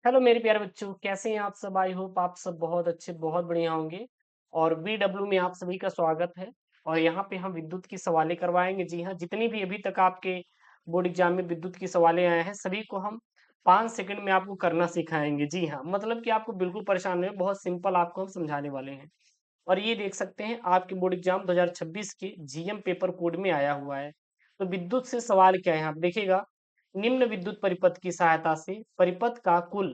Hello मेरे प्यारे बच्चों, कैसे हैं आप सब? आई होप आप सब बहुत अच्छे, बहुत बढ़िया होंगे। और BW में आप सभी का स्वागत है। और यहाँ पे हम विद्युत की सवालें करवाएंगे। जी हाँ, जितनी भी अभी तक आपके बोर्ड एग्जाम में विद्युत की सवालें आए हैं, सभी को हम 5 सेकंड में आपको करना सिखाएंगे। जी हाँ, मतलब कि आपको बिल्कुल परेशान नहीं हो, बहुत सिंपल आपको हम समझाने वाले हैं। और ये देख सकते हैं आपके बोर्ड एग्जाम 2026 के GM पेपर कोड में आया हुआ है। तो विद्युत से सवाल क्या है, आप देखिएगा। निम्न विद्युत परिपथ की सहायता से परिपथ का कुल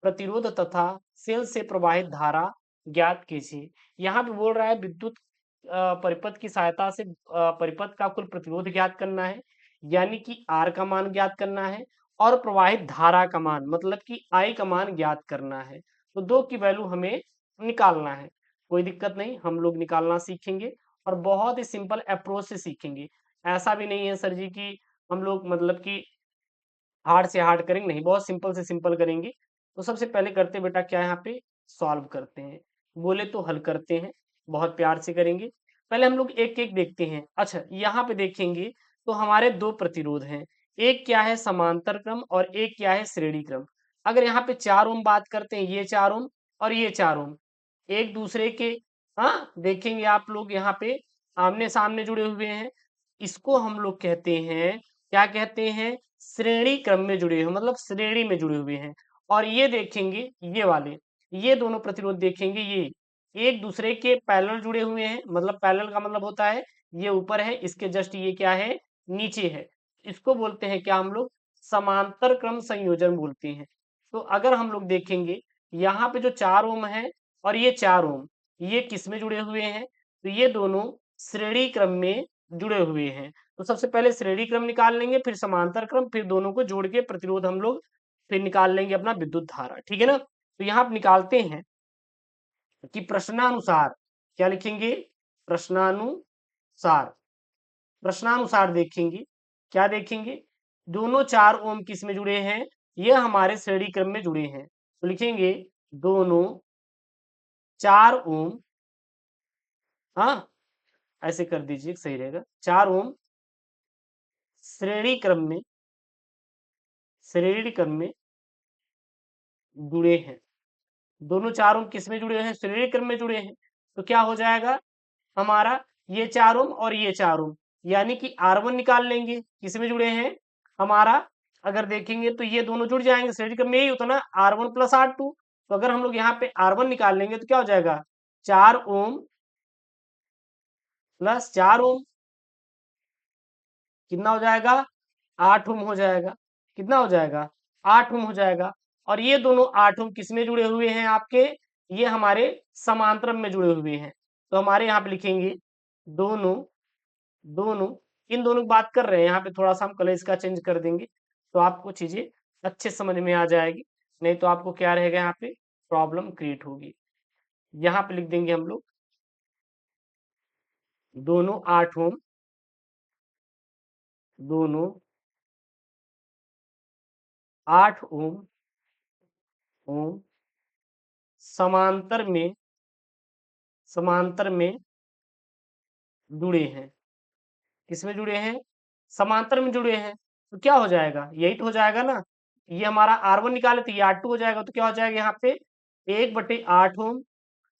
प्रतिरोध तथा सेल से प्रवाहित धारा ज्ञात कीजिए। यहाँ पे बोल रहा है विद्युत परिपथ की सहायता से परिपथ का कुल प्रतिरोध ज्ञात करना है, यानी कि आर का मान ज्ञात करना है। और प्रवाहित धारा का मान मतलब कि आई का मान ज्ञात करना है। तो दो की वैल्यू हमें निकालना है। कोई दिक्कत नहीं, हम लोग निकालना सीखेंगे। और बहुत ही सिंपल अप्रोच से सीखेंगे। ऐसा भी नहीं है सर जी कि हम लोग मतलब कि हार्ड से हार्ड करेंगे, नहीं, बहुत सिंपल से सिंपल करेंगे। तो सबसे पहले करते बेटा क्या है, यहाँ पे सॉल्व करते हैं। बोले तो हल करते हैं, बहुत प्यार से करेंगे। पहले हम लोग एक एक देखते हैं। अच्छा, यहाँ पे देखेंगे तो हमारे दो प्रतिरोध हैं। एक क्या है समांतर क्रम और एक क्या है श्रेणी क्रम। अगर यहाँ पे 4 ओम बात करते हैं, ये 4 ओम और ये 4 ओम एक दूसरे के, हाँ देखेंगे आप लोग यहाँ पे आमने सामने जुड़े हुए हैं। इसको हम लोग कहते हैं, क्या कहते हैं, श्रेणी क्रम में जुड़े हुए, मतलब श्रेणी में जुड़े हुए हैं। और ये देखेंगे, ये वाले, ये दोनों प्रतिरोध देखेंगे, ये एक दूसरे के पैरेलल जुड़े हुए हैं। मतलब पैरेलल का मतलब होता है ये ऊपर है, इसके जस्ट ये क्या है, नीचे है। इसको बोलते हैं क्या हम लोग, समांतर क्रम संयोजन बोलते हैं। तो अगर हम लोग देखेंगे यहाँ पे जो 4 ओम है और ये 4 ओम, ये किस में जुड़े हुए हैं, तो ये दोनों श्रेणी क्रम में जुड़े हुए हैं। तो सबसे पहले श्रेणी क्रम निकाल लेंगे, फिर समांतर क्रम, फिर दोनों को जोड़ के प्रतिरोध हम लोग फिर निकाल लेंगे अपना विद्युत धारा। ठीक है ना? तो यहाँ आप निकालते हैं कि प्रश्नानुसार क्या लिखेंगे, प्रश्नानुसार। प्रश्नानुसार देखेंगे, क्या देखेंगे, दोनों 4 ओम किस में जुड़े हैं, ये हमारे श्रेणी क्रम में जुड़े हैं। तो लिखेंगे दोनों 4 ओम, हाँ ऐसे कर दीजिए सही रहेगा, 4 ओम श्रेणी क्रम में, श्रेणी क्रम में जुड़े हैं। दोनों 4 ओम किस में जुड़े हैं, श्रेणी क्रम में जुड़े हैं। तो क्या हो जाएगा हमारा, ये 4 ओम और ये 4 ओम, यानी कि R1 निकाल लेंगे, किस में जुड़े हैं हमारा। अगर देखेंगे तो ये दोनों जुड़ जाएंगे, श्रेणी क्रम में यही होता ना, R1 प्लस R2। तो अगर हम लोग यहाँ पे R1 निकाल लेंगे तो क्या हो जाएगा, 4 ओम प्लस 4 ओम, कितना हो जाएगा, 8 ओम हो जाएगा। कितना हो जाएगा, 8 ओम हो जाएगा। और ये दोनों 8 ओम किस में जुड़े हुए हैं आपके, ये हमारे समांतरम में जुड़े हुए हैं। तो हमारे यहाँ पे लिखेंगे दोनों, दोनों, इन दोनों की बात कर रहे हैं। यहाँ पे थोड़ा सा हम कलर इसका चेंज कर देंगे तो आपको चीजें अच्छे समझ में आ जाएगी। नहीं तो आपको क्या रहेगा, यहाँ पे प्रॉब्लम क्रिएट होगी। यहाँ पे लिख देंगे हम लोग दोनों 8 ओम, दोनों 8 ओम, ओम समांतर में, समांतर में जुड़े हैं। किसमें जुड़े हैं, समांतर में जुड़े हैं। तो क्या हो जाएगा, यही तो हो जाएगा ना। ये हमारा R1 निकाले तो ये R2 हो जाएगा। तो क्या हो जाएगा यहाँ पे 1/8 ओम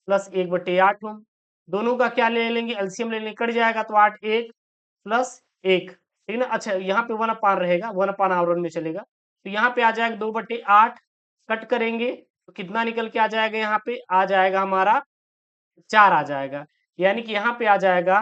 प्लस 1/8 ओम, दोनों का क्या ले लेंगे, एलसीएम ले लेंगे, कट जाएगा तो 8 1 प्लस 1, ठीक है ना। अच्छा, यहाँ पे 1/, रहेगा 1/R1 में चलेगा। तो यहाँ पे आ जाएगा 2/8, कट करेंगे तो कितना निकल के आ जाएगा, यहाँ पे आ जाएगा हमारा 4 आ जाएगा। यानी कि यहाँ पे आ जाएगा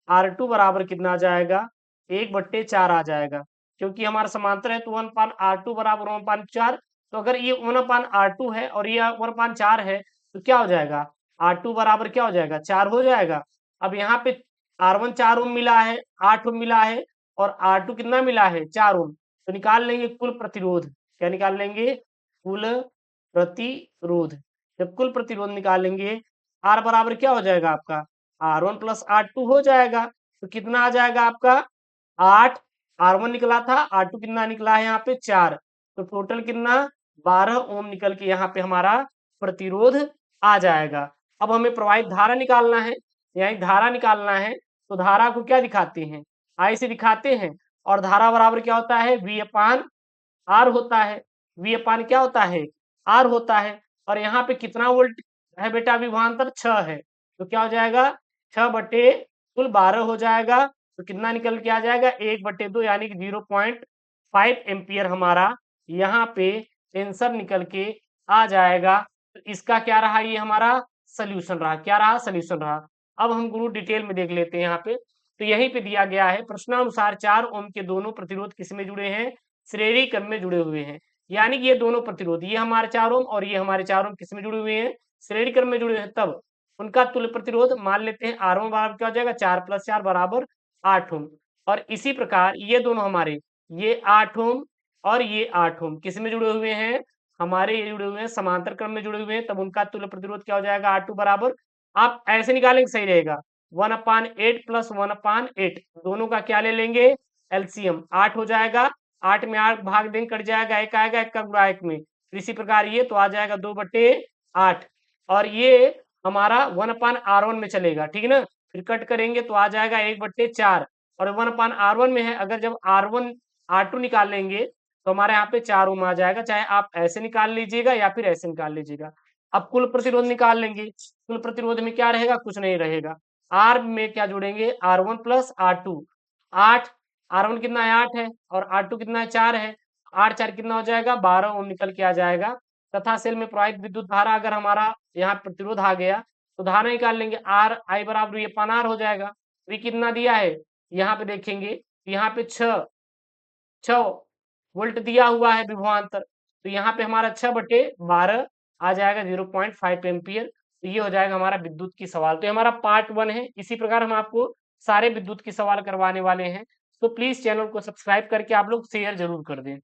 R2 बराबर कितना आ जाएगा, 1/4 आ जाएगा। क्योंकि हमारा समांतर है तो 1/R2 बराबर 1/4। तो अगर ये 1/R2 है और ये 1/4 है तो क्या हो जाएगा, R2 बराबर क्या हो जाएगा, 4 हो जाएगा। अब यहाँ पे R1 4 ओम मिला है, 8 ओम मिला है, और R2 कितना मिला है, 4 ओम। तो निकाल लेंगे कुल प्रतिरोध। क्या निकाल लेंगे, कुल प्रतिरोध। जब कुल प्रतिरोध निकालेंगे, R बराबर क्या हो जाएगा आपका, R1 प्लस R2 हो जाएगा। तो कितना आ जाएगा आपका 8, R1 निकला था, R2 कितना निकला है यहाँ पे 4। तो टोटल कितना 12 ओम निकल के यहाँ पे हमारा प्रतिरोध आ जाएगा। अब हमें प्रवाहित धारा निकालना है, यानी धारा निकालना है। तो धारा को क्या दिखाते हैं, आई से दिखाते हैं। और धारा बराबर क्या होता है, V/R होता है। V/, क्या होता है, आर होता है और यहाँ पे कितना वोल्ट है बेटा विभवांतर 6 है, तो क्या हो जाएगा 6 बटे कुल 12 हो जाएगा, तो कितना निकल के आ जाएगा 1/2 यानी कि 0.5 एम्पियर हमारा यहाँ पे आंसर निकल के आ जाएगा। तो इसका क्या रहा, ये हमारा सोल्यूशन रहा, क्या रहा सोल्यूशन रहा। अब हम गुरु डिटेल में देख लेते हैं यहाँ पे, तो यहीं पे दिया गया है प्रश्नानुसार 4 ओम के दोनों प्रतिरोध किसमें जुड़े हैं, श्रेणी क्रम में जुड़े हुए हैं। यानी कि ये दोनों प्रतिरोध, ये हमारे 4 ओम और ये हमारे 4 ओम किसमें जुड़े हुए हैं, श्रेणी क्रम में जुड़े हैं। तब उनका तुल्य प्रतिरोध मान लेते हैं R1 बराबर क्या हो जाएगा 4 + 4 बराबर 8 ओम। और इसी प्रकार ये दोनों हमारे, ये 8 ओम और ये 8 ओम किसमें जुड़े हुए हैं, हमारे ये जुड़े हुए हैं समांतर क्रम में जुड़े हुए हैं। तब उनका तुल्य प्रतिरोध क्या हो जाएगा R2 बराबर, आप ऐसे निकालेंगे सही रहेगा 1/8 + 1/8, दोनों का क्या ले लेंगे एलसीएम 8 हो जाएगा, 8 में 8 भाग देंगे कट जाएगा, एक आएगा, एक का गुणा एक में। इसी प्रकार ये तो आ जाएगा 2/8 और ये हमारा 1/R1 में चलेगा, ठीक है ना। फिर कट करेंगे तो आ जाएगा 1/4 और 1/R1 में है, अगर जब R1 R2 निकाल लेंगे तो हमारे यहाँ पे 4 ओम आ जाएगा, चाहे आप ऐसे निकाल लीजिएगा या फिर ऐसे निकाल लीजिएगा। अब कुल प्रतिरोध निकाल लेंगे, कुल प्रतिरोध में क्या रहेगा, कुछ नहीं रहेगा। आर में क्या जोड़ेंगे R1 + R2, 8, R1 कितना है 8 है और R2 कितना है 4 है, 8 4 कितना हो जाएगा 12 ओम निकल के आ जाएगा। तथा सेल में प्रवाहित विद्युत धारा अगर हमारा यहाँ प्रतिरोध आ गया तो धारा निकाल लेंगे, आर आई बराबर ये पान आर हो जाएगा। वी कितना दिया है, यहाँ पे देखेंगे यहाँ पे 6 वोल्ट दिया हुआ है विभवांतर, तो यहाँ पे हमारा 6/12 आ जाएगा 0.5 एम्पियर। तो ये हो जाएगा हमारा विद्युत की सवाल। तो ये हमारा पार्ट 1 है। इसी प्रकार हम आपको सारे विद्युत की सवाल करवाने वाले हैं, तो प्लीज चैनल को सब्सक्राइब करके आप लोग शेयर जरूर कर दें।